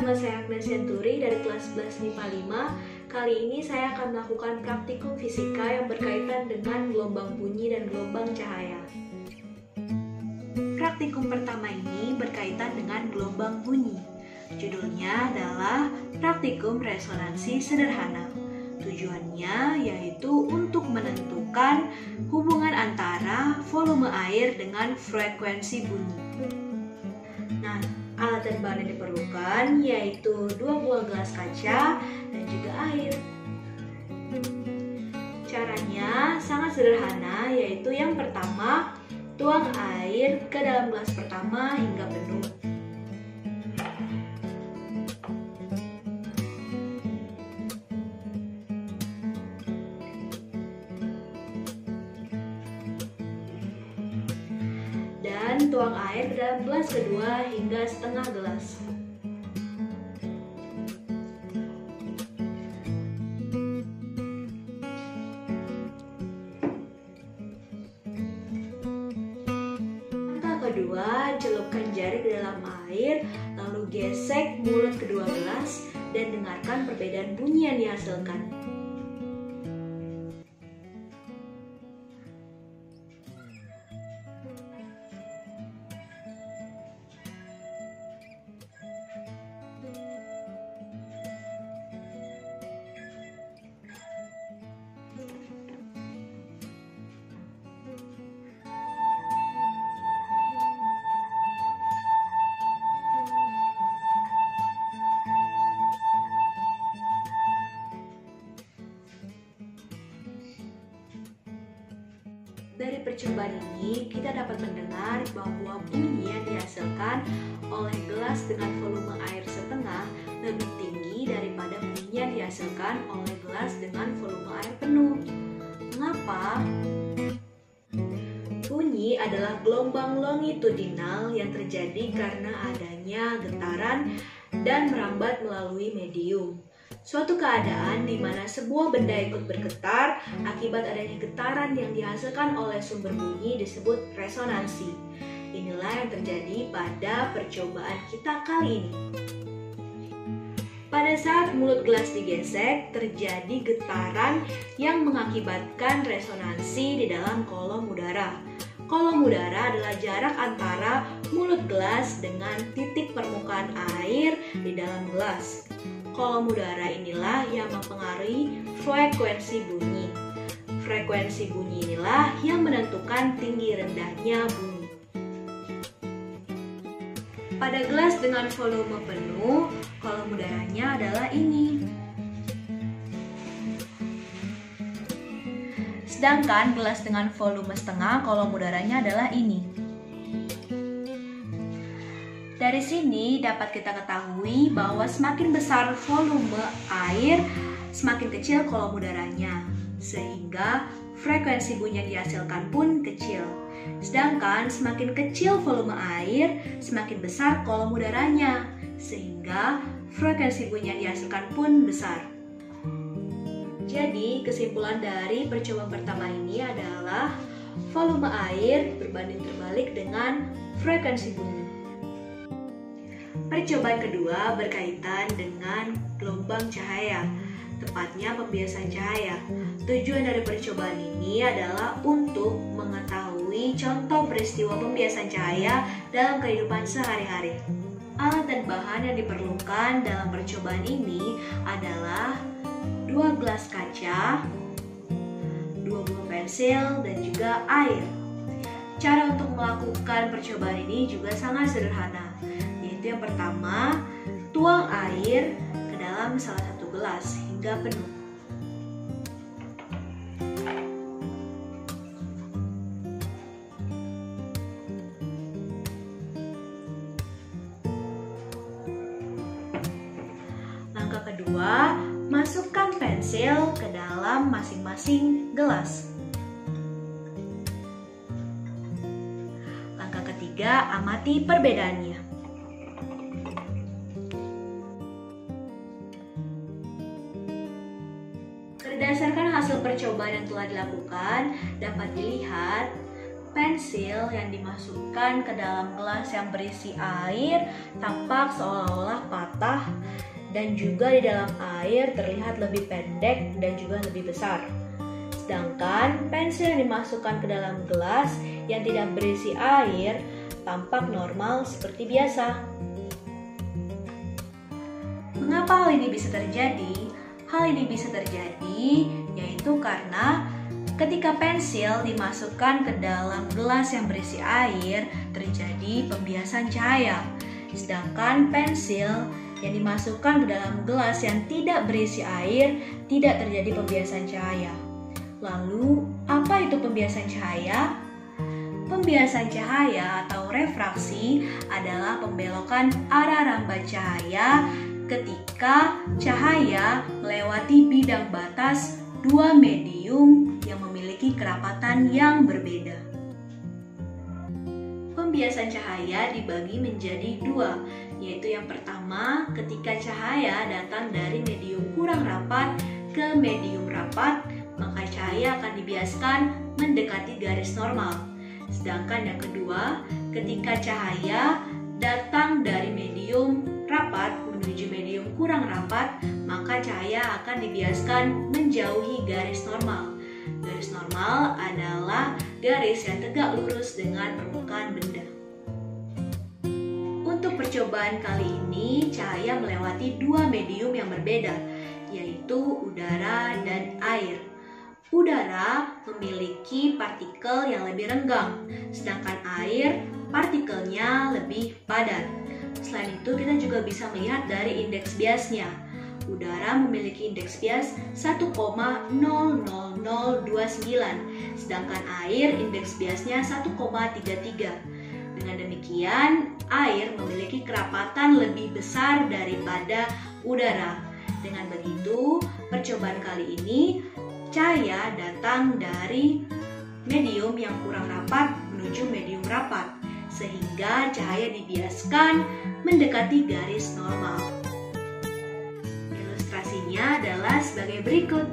nama saya Agnes Senturi dari kelas 11 MIPA 5. Kali ini saya akan melakukan praktikum fisika yang berkaitan dengan gelombang bunyi dan gelombang cahaya. Praktikum pertama ini berkaitan dengan gelombang bunyi. Judulnya adalah Praktikum Resonansi Sederhana. Tujuannya yaitu untuk menentukan hubungan antara volume air dengan frekuensi bunyi. Nah, alat dan bahan yang diperlukan yaitu 2 buah gelas kaca dan juga air. Caranya sangat sederhana, yaitu yang pertama, tuang air ke dalam gelas pertama hingga penuh. Dan tuang air ke dalam gelas kedua hingga setengah gelas. Langkah kedua, celupkan jari ke dalam air, lalu gesek mulut kedua gelas dan dengarkan perbedaan bunyi yang dihasilkan. Dari percobaan ini, kita dapat mendengar bahwa bunyi yang dihasilkan oleh gelas dengan volume air setengah lebih tinggi daripada bunyi yang dihasilkan oleh gelas dengan volume air penuh. Mengapa? Bunyi adalah gelombang longitudinal yang terjadi karena adanya getaran dan merambat melalui medium. Suatu keadaan di mana sebuah benda ikut bergetar akibat adanya getaran yang dihasilkan oleh sumber bunyi disebut resonansi. Inilah yang terjadi pada percobaan kita kali ini. Pada saat mulut gelas digesek, terjadi getaran yang mengakibatkan resonansi di dalam kolom udara. Kolom udara adalah jarak antara mulut gelas dengan titik permukaan air di dalam gelas. Kolom udara inilah yang mempengaruhi frekuensi bunyi. Frekuensi bunyi inilah yang menentukan tinggi rendahnya bunyi. Pada gelas dengan volume penuh, kolom udaranya adalah ini. Sedangkan gelas dengan volume setengah, kolom udaranya adalah ini. Dari sini dapat kita ketahui bahwa semakin besar volume air, semakin kecil kolom udaranya, sehingga frekuensi bunyi yang dihasilkan pun kecil. Sedangkan semakin kecil volume air, semakin besar kolom udaranya, sehingga frekuensi bunyi yang dihasilkan pun besar. Jadi, kesimpulan dari percobaan pertama ini adalah volume air berbanding terbalik dengan frekuensi bunyi. Percobaan kedua berkaitan dengan gelombang cahaya, tepatnya pembiasan cahaya. Tujuan dari percobaan ini adalah untuk mengetahui contoh peristiwa pembiasan cahaya dalam kehidupan sehari-hari. Alat dan bahan yang diperlukan dalam percobaan ini adalah 2 gelas kaca, 2 buah pensil, dan juga air. Cara untuk melakukan percobaan ini juga sangat sederhana. Yang pertama, tuang air ke dalam salah satu gelas hingga penuh. Langkah kedua, masukkan pensil ke dalam masing-masing gelas. Langkah ketiga, amati perbedaannya. Berdasarkan hasil percobaan yang telah dilakukan, dapat dilihat pensil yang dimasukkan ke dalam gelas yang berisi air tampak seolah-olah patah patah, dan juga di dalam air terlihat lebih pendek dan juga lebih besar. Sedangkan pensil yang dimasukkan ke dalam gelas yang tidak berisi air tampak normal seperti biasa. Mengapa hal ini bisa terjadi? Hal ini bisa terjadi yaitu karena ketika pensil dimasukkan ke dalam gelas yang berisi air, terjadi pembiasan cahaya. Sedangkan pensil yang dimasukkan ke dalam gelas yang tidak berisi air, tidak terjadi pembiasan cahaya. Lalu, apa itu pembiasan cahaya? Pembiasan cahaya atau refraksi adalah pembelokan arah rambat cahaya ketika cahaya melewati bidang batas dua medium yang memiliki kerapatan yang berbeda. Pembiasan cahaya dibagi menjadi dua, yaitu yang pertama ketika cahaya datang dari medium kurang rapat ke medium rapat, maka cahaya akan dibiaskan mendekati garis normal. Sedangkan yang kedua, ketika cahaya datang dari medium rapat menuju medium kurang rapat, maka cahaya akan dibiaskan menjauhi garis normal. Garis normal adalah garis yang tegak lurus dengan permukaan benda. Untuk percobaan kali ini, cahaya melewati dua medium yang berbeda, yaitu udara dan air. Udara memiliki partikel yang lebih renggang, sedangkan air partikelnya lebih padat. Selain itu, kita juga bisa melihat dari indeks biasnya. Udara memiliki indeks bias 1,00029, sedangkan air indeks biasnya 1,33. Dengan demikian, air memiliki kerapatan lebih besar daripada udara. Dengan begitu, percobaan kali ini, cahaya datang dari medium yang kurang rapat menuju medium rapat, sehingga cahaya dibiaskan mendekati garis normal. Ilustrasinya adalah sebagai berikut.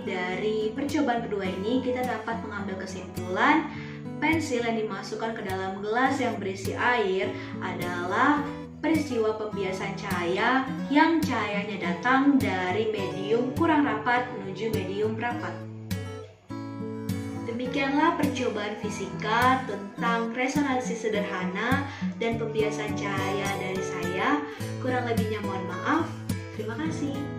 Dari percobaan kedua ini kita dapat mengambil kesimpulan pensil yang dimasukkan ke dalam gelas yang berisi air adalah peristiwa pembiasan cahaya yang cahayanya datang dari medium kurang rapat menuju medium rapat. Demikianlah percobaan fisika tentang resonansi sederhana dan pembiasan cahaya dari saya. Kurang lebihnya mohon maaf. Terima kasih.